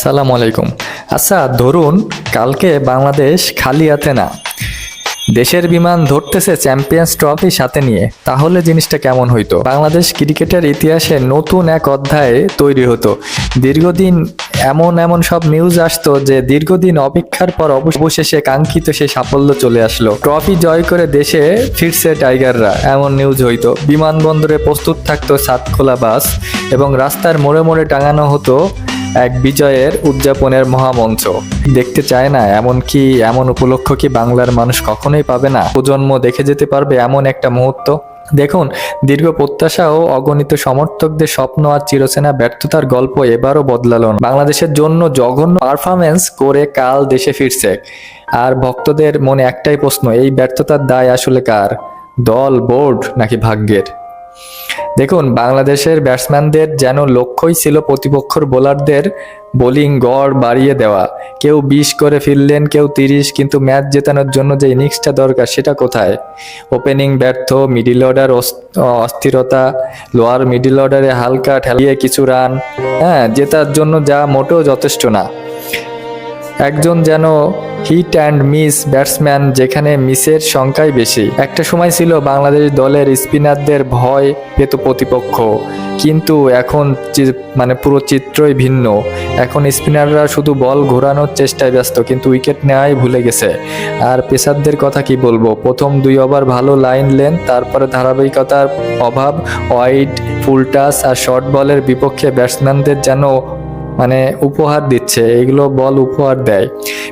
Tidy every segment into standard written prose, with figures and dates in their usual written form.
আসসালামু আলাইকুম। আচ্ছা, ধরুন কালকে বাংলাদেশ খালি হাতে না, দেশের বিমান ধরতেছে চ্যাম্পিয়ন্স ট্রফি সাথে নিয়ে, তাহলে জিনিসটা কেমন হইতো? বাংলাদেশ ক্রিকেটের ইতিহাসে নতুন এক অধ্যায় তৈরি হতো। দীর্ঘদিন এমন এমন সব নিউজ আসতো যে দীর্ঘদিন অপেক্ষার পর অবশেষে কাঙ্ক্ষিত সেই সাফল্য চলে আসলো, ট্রফি জয় করে দেশে ফিরছে টাইগাররা, এমন নিউজ হইতো। বিমানবন্দরে প্রস্তুত থাকতো সাতখোলা বাস এবং রাস্তার মোড়ে মোড়ে টাঙানো হতো এক বিজয়ের উদযাপনের মহামঞ্চ। দেখতে চায় না এমন উপলক্ষ কি বাংলার মানুষ কখনোই পাবে না? প্রজন্ম দেখে যেতে পারবে এমন একটা মুহূর্ত। দেখুন, দীর্ঘ প্রত্যাশা ও অগণিত সমর্থকদের স্বপ্ন আর চিরচেনা ব্যর্থতার গল্প এবারও বদলালো না। বাংলাদেশের জন্য জঘন্য পারফরমেন্স করে কাল দেশে ফিরছে, আর ভক্তদের মনে একটাই প্রশ্ন, এই ব্যর্থতার দায় আসলে কার? দল, বোর্ড নাকি ভাগ্যের? দেখুন, বাংলাদেশের ব্যাটসম্যানদের যেন লক্ষ্যই ছিল প্রতিপক্ষের বোলারদের বোলিং গড় বাড়িয়ে দেওয়া। কেউ 20 করে ফিরলেন, কেউ 30, কিন্তু ম্যাচ জেতানোর জন্য যে ইনিংসটা দরকার সেটা কোথায়? ওপেনিং ব্যর্থ, মিডিল অর্ডার অস্থিরতা, লোয়ার মিডিল অর্ডারে হালকা ঠেলিয়ে কিছু রান, জেতার জন্য যা মোটেও যথেষ্ট না। একজন যেন হিট অ্যান্ড মিস ব্যাটসম্যান, যেখানে মিসের সংখ্যাই বেশি। একটা সময় ছিল বাংলাদেশ দলের স্পিনারদের ভয় পেত প্রতিপক্ষ, কিন্তু এখন পুরো চিত্রই ভিন্ন। এখন স্পিনাররা শুধু বল ঘোরানোর চেষ্টায় ব্যস্ত, কিন্তু উইকেট নেওয়াই ভুলে গেছে। আর পেসারদের কথা কি বলবো, প্রথম 2 ওভার ভালো লাইন লেন, তারপরে ধারাবাহিকতার অভাব, ওয়াইড, ফুল টাচ আর শর্ট বলের বিপক্ষে ব্যাটসম্যানদের যেন উপহার দিচ্ছে, এগুলো বল উপহার দেয়।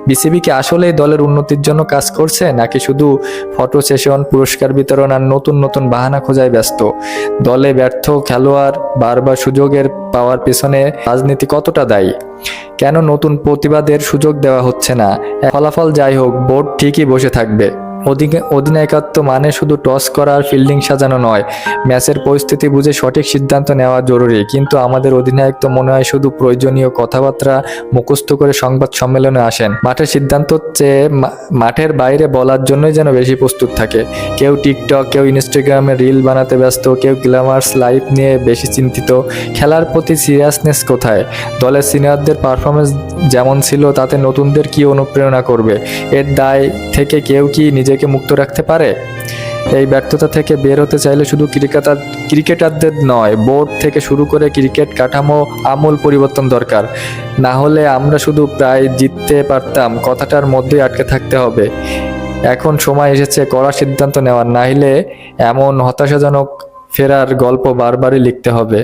বিসিবি কি আসলে দলের উন্নতির জন্য কাজ করছে, নাকি শুধু ফটো সেশন, পুরস্কার বিতরণ আর নতুন নতুন বাহানা খোঁজায় ব্যস্ত? দলে ব্যর্থ খেলোয়াড় বারবার সুযোগের পাওয়ার পেছনে রাজনীতি কতটা দায়ী? কেন নতুন প্রতিবাদের সুযোগ দেওয়া হচ্ছে না? ফলাফল যাই হোক, বোর্ড ঠিকই বসে থাকবে। অধিনায়কত্ব মানে শুধু টস করা আর ফিল্ডিং সাজানো নয়, ম্যাচের পরিস্থিতি বুঝে সঠিক সিদ্ধান্ত নেওয়া জরুরি। কিন্তু আমাদের অধিনায়ক তো মনে হয় শুধু প্রয়োজনীয় কথাবার্তা মুখস্থ করে সংবাদ সম্মেলনে আসেন। মাঠের সিদ্ধান্ত চেয়ে মাঠের বাইরে বলার জন্যই যেন বেশি প্রস্তুত থাকে। কেউ টিকটক, কেউ ইনস্টাগ্রামে রিল বানাতে ব্যস্ত, কেউ গ্ল্যামার্স লাইফ নিয়ে বেশি চিন্তিত। খেলার প্রতি সিরিয়াসনেস কোথায়? দলের সিনিয়রদের পারফরমেন্স যেমন ছিল, তাতে নতুনদের কি অনুপ্রেরণা করবে? এর দায় থেকে কেউ কি নিজেকে মুক্ত রাখতে পারে? এই ব্যর্থতা থেকে বের হতে চাইলে শুধু ক্রিকেটারদের নয়, বোর্ড থেকে শুরু করে ক্রিকেট কাঠামো আমূল পরিবর্তন দরকার। না হলে আমরা শুধু প্রায় জিততে পারতাম কথাটার মধ্যেই আটকে থাকতে হবে। এখন সময় এসেছে কড়া সিদ্ধান্ত নেওয়ার, না হলে এমন হতাশাজনক ফেরার গল্প বারবারই লিখতে হবে।